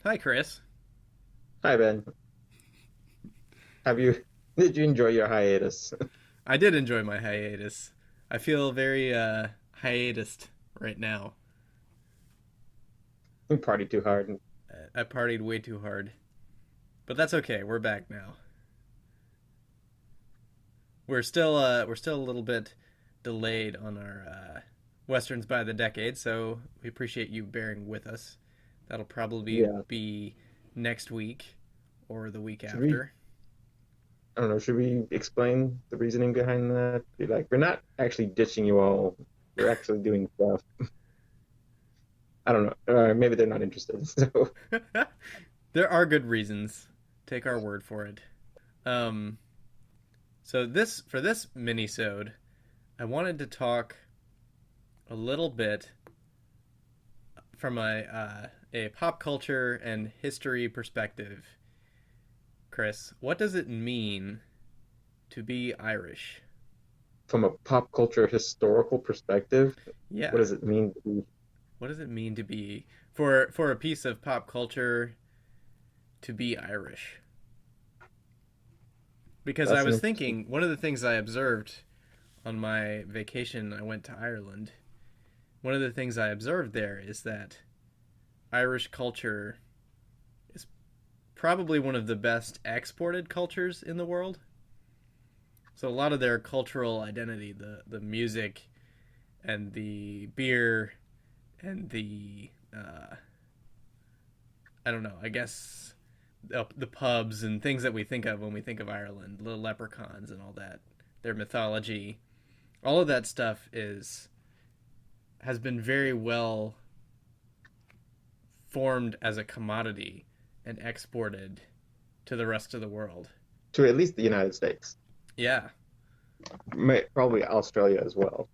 Hi, Chris. Hi Ben. Have you did you enjoy your hiatus? I did enjoy my hiatus. I feel very hiatused right now. You partied too hard. I partied way too hard, but that's okay. We're back now. We're still a little bit delayed on our westerns by the decade, so we appreciate you bearing with us. That'll probably Yeah. be next week or the week Should we after. I don't know, should we explain the reasoning behind that? Like we're not actually ditching you all. We're actually doing stuff. I don't know. Maybe they're not interested. So There are good reasons. Take our word for it. Um, so this for this mini-sode, I wanted to talk a little bit from a pop culture and history perspective. Chris, what does it mean to be Irish? from a pop culture historical perspective, what Yeah, does it mean to be what does it mean to be for a piece of pop culture to be Irish? Because I that's an was interesting thinking one of the things I observed on my vacation I went to Ireland. One of the things I observed there is that Irish culture is probably one of the best exported cultures in the world. So a lot of their cultural identity, the music and the beer and the I don't know, I guess the pubs and things that we think of when we think of Ireland, the leprechauns and all that, their mythology, all of that stuff is has been very well formed as a commodity and exported to the rest of the world. to at least the United States. Yeah. Probably Australia as well.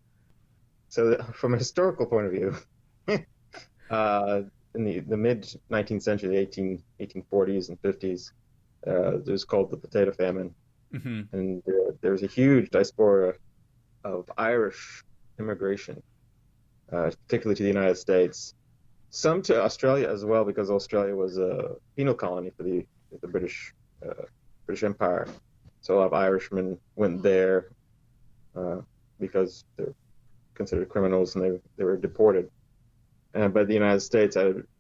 So from a historical point of view, uh, in the mid 19th century, 1840s and 50s, it was called the Potato Famine, Mm-hmm. and there was a huge diaspora of Irish immigration, particularly to the United States, some to Australia as well, because Australia was a penal colony for the uh, British Empire. So a lot of Irishmen went there uh, because they're considered criminals and they were deported. But the United States,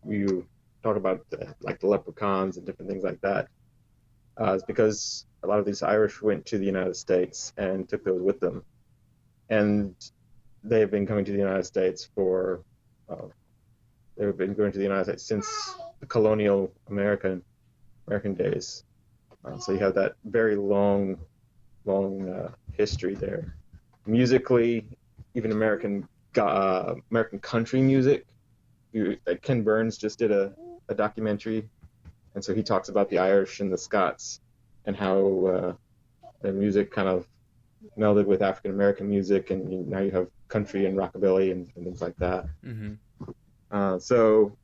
you talk about like the leprechauns and different things like that. It's because a lot of these Irish went to the United States and took those with them, and they've been coming to the United States for uh, they've been going to the United States since the colonial American days. So you have that very long history there. Musically, even American country music. Ken Burns just did a documentary, and so he talks about the Irish and the Scots and how their music kind of melded with African American music, and now you have country and rockabilly and things like that. Mm-hmm. So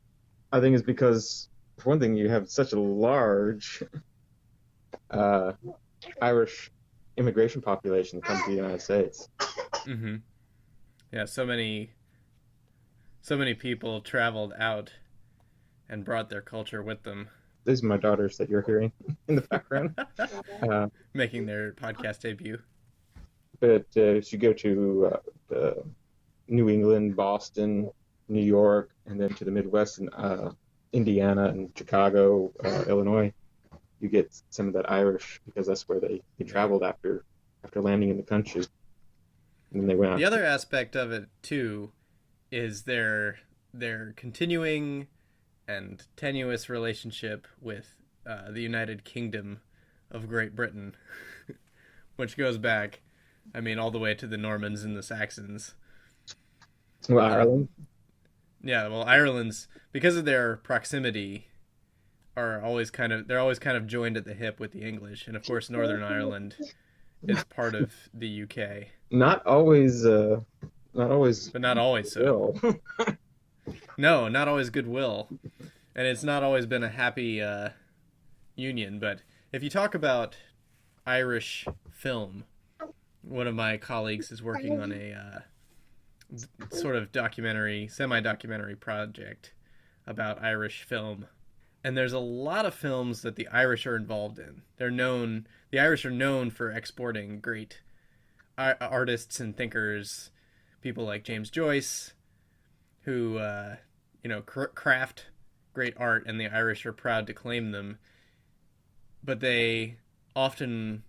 I think it's because, for one thing, you have such a large uh, Irish immigration population that comes to the United States. Mm-hmm. Yeah, so many people traveled out and brought their culture with them, These are my daughters that you're hearing in the background. Uh, making their podcast debut. but if you go to New England, Boston, New York, and then to the Midwest and Indiana and Chicago, Illinois, you get some of that Irish because that's where they Yeah. traveled after landing in the country, and then they went The out. other aspect of it too is their continuing and tenuous relationship with the United Kingdom of Great Britain, which goes back, I mean, all the way to the Normans and the Saxons. To And Ireland. yeah, well, Ireland's because of their proximity are always kind of they're always kind of joined at the hip with the English, and of course, Northern Ireland is part of the UK, Not always, not always but not always so. will. No, not always goodwill, and it's not always been a happy union. But if you talk about Irish film, one of my colleagues is working on a sort of documentary, semi-documentary project about Irish film, and there's a lot of films that the Irish are involved in. The Irish are known for exporting great artists and thinkers, people like James Joyce, who craft great art, and the Irish are proud to claim them. But they often,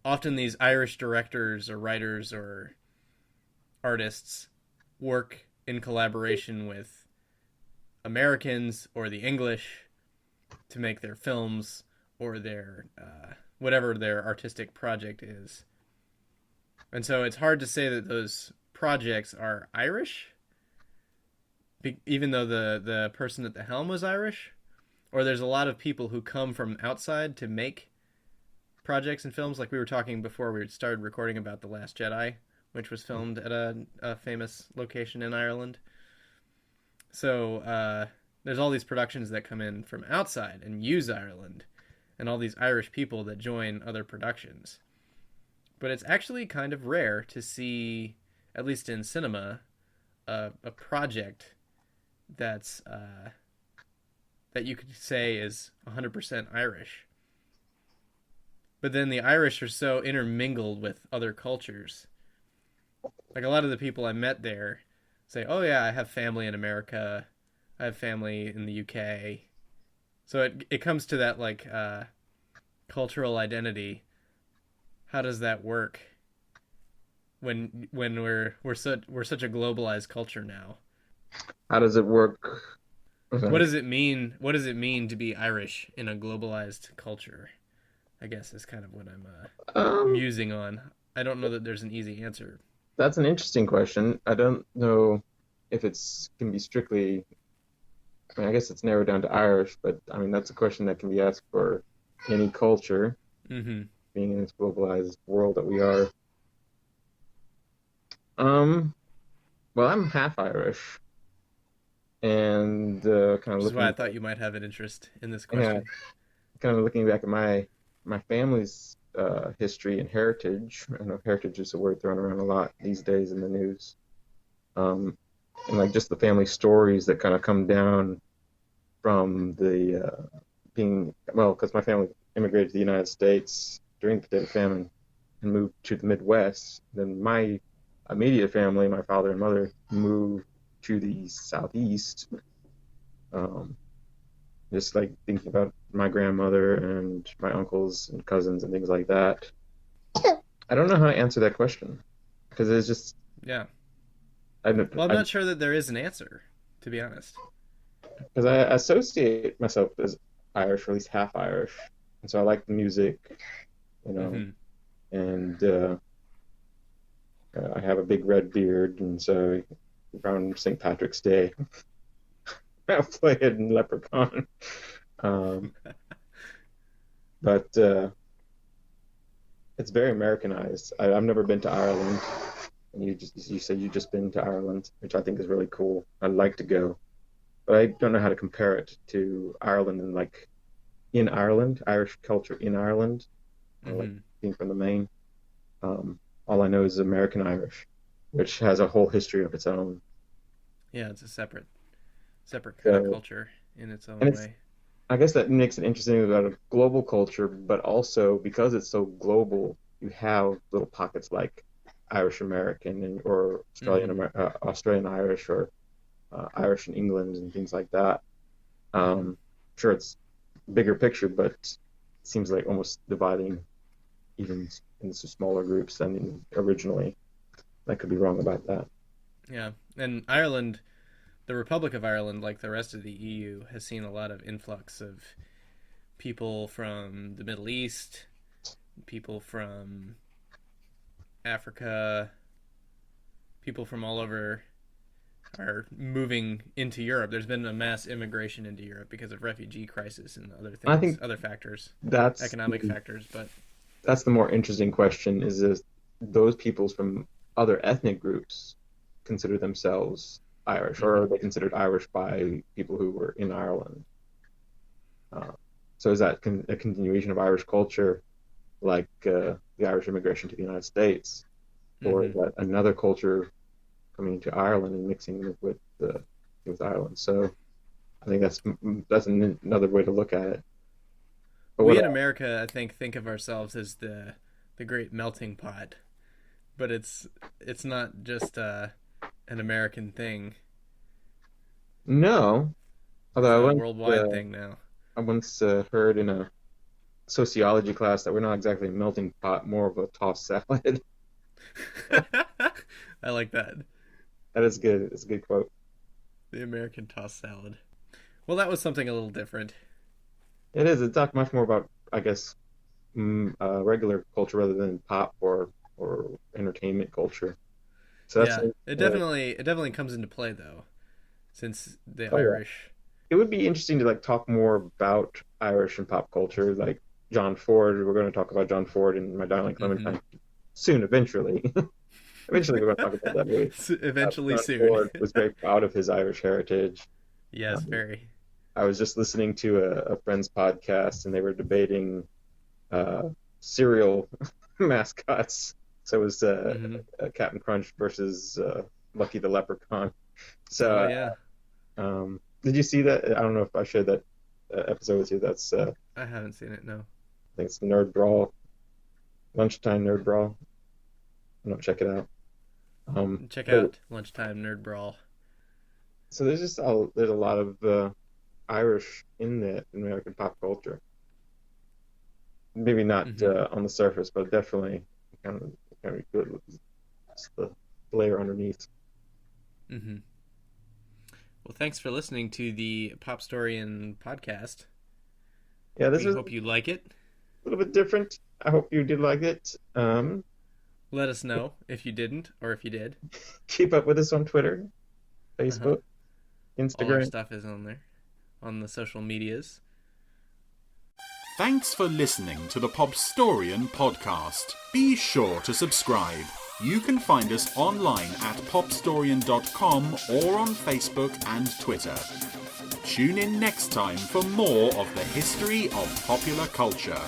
often these Irish directors or writers or artists work in collaboration with Americans or the English to make their films or their whatever their artistic project is. And so it's hard to say that those projects are Irish, even though the person at the helm was Irish, or there's a lot of people who come from outside to make projects and films. Like we were talking before we started recording about The Last Jedi, which was filmed at a famous location in Ireland. So there's all these productions that come in from outside and use Ireland, and all these Irish people that join other productions. But it's actually kind of rare to see, at least in cinema, a project that's that you could say is 100% Irish. But then the Irish are so intermingled with other cultures. Like a lot of the people I met there say, "Oh yeah, I have family in America. I have family in the UK." So it comes to that like cultural identity. How does that work when we're such a globalized culture now? How does it work? What does it mean? What does it mean to be Irish in a globalized culture? I guess is kind of what I'm musing on. I don't know that there's an easy answer. That's an interesting question. I don't know if it's can be strictly. I mean, I guess it's narrowed down to Irish, but I mean that's a question that can be asked for any culture, Mm-hmm. being in this globalized world that we are. Um, well, I'm half Irish, and kind of Which is why I looking, thought you might have an interest in this yeah, question. kind of looking back at my family's history and heritage. I know heritage is a word thrown around a lot these days in the news. And like just the family stories that kind of come down from the being well, because my family immigrated to the United States during the potato famine and moved to the Midwest. Then my immediate family, my father and mother, moved to the Southeast. Um, just like thinking about my grandmother and my uncles and cousins and things like that. I don't know how to answer that question because it's just Yeah. I Well, I'm I not sure that there is an answer, to be honest. because I associate myself as Irish, or at least half Irish, and so I like the music, you know, Mm-hmm. and I have a big red beard, and so around St. Patrick's Day, I play it in Leprechaun. Um, but it's very Americanized. I've never been to Ireland, and you say you just been to Ireland, which I think is really cool. I'd like to go, but I don't know how to compare it to Ireland and like in Ireland, Irish culture in Ireland, like Mm-hmm. being from the Maine. Um, all I know is American Irish, which has a whole history of its own. Yeah, it's a separate kind of So, culture in its and own it's way. I guess that makes it interesting about a global culture, but also because it's so global, you have little pockets like Irish American and or Mm-hmm. Australian Irish or Irish in England and things like that. Mm-hmm. Sure, it's bigger picture, but it seems like almost dividing even into smaller groups than originally. I could be wrong about that. Yeah, and Ireland, the Republic of Ireland, like the rest of the EU, has seen a lot of influx of people from the Middle East, people from Africa, people from all over are moving into Europe. There's been a mass immigration into Europe because of refugee crisis and other I things, think other factors, that's economic factors. But that's the more interesting question is those peoples from other ethnic groups consider themselves Irish, or mm-hmm. are they considered Irish by people who were in Ireland? Uh, so is that a continuation of Irish culture, like the Irish immigration to the United States, or is Mm-hmm. that another culture coming to Ireland and mixing with Ireland? So I think another way to look at it. But We what in America, I think of ourselves as the great melting pot, but it's not just an American thing. no, It's although a worldwide thing now. I once heard in a sociology class that we're not exactly a melting pot, more of a tossed salad. I like that. That is good. It's a good quote. The American tossed salad. Well, that was something a little different. It is. It's talk much more about, I guess, regular culture rather than pop or entertainment culture. So that's Yeah, it definitely comes into play though, since the oh yeah. Irish. It would be interesting to like talk more about Irish and pop culture, like John Ford. We're going to talk about John Ford in My Darling Hmm. Clementine soon, eventually. Eventually, we're going to talk about that movie. Eventually, John soon. Ford was very proud of his Irish heritage. Yes, Um, very. I was just listening to a friend's podcast, and they were debating cereal mascots. So it was Hmm. Captain Crunch versus Lucky the Leprechaun. Oh So, yeah, did you see that? I don't know if I shared that episode with you. That's I haven't seen it. No, I think it's Nerd Brawl, lunchtime Nerd Brawl. No, check it out. check But out Lunchtime Nerd Brawl. so there's a lot of Irish in the American pop culture. Maybe not Hmm. on the surface, but definitely kind of kind of good with just the layer underneath. Hmm. Well, thanks for listening to the Popstorian podcast. Yeah, this We was a hope you like it. little bit different. I hope you did like it. Let us know if you didn't or if you did. Keep up with us on Twitter, Uh-huh. Facebook, All our Instagram. stuff is on there, on the social medias. Thanks for listening to the Popstorian podcast. Be sure to subscribe. You can find us online at popstorian.com or on Facebook and Twitter. Tune in next time for more of the history of popular culture.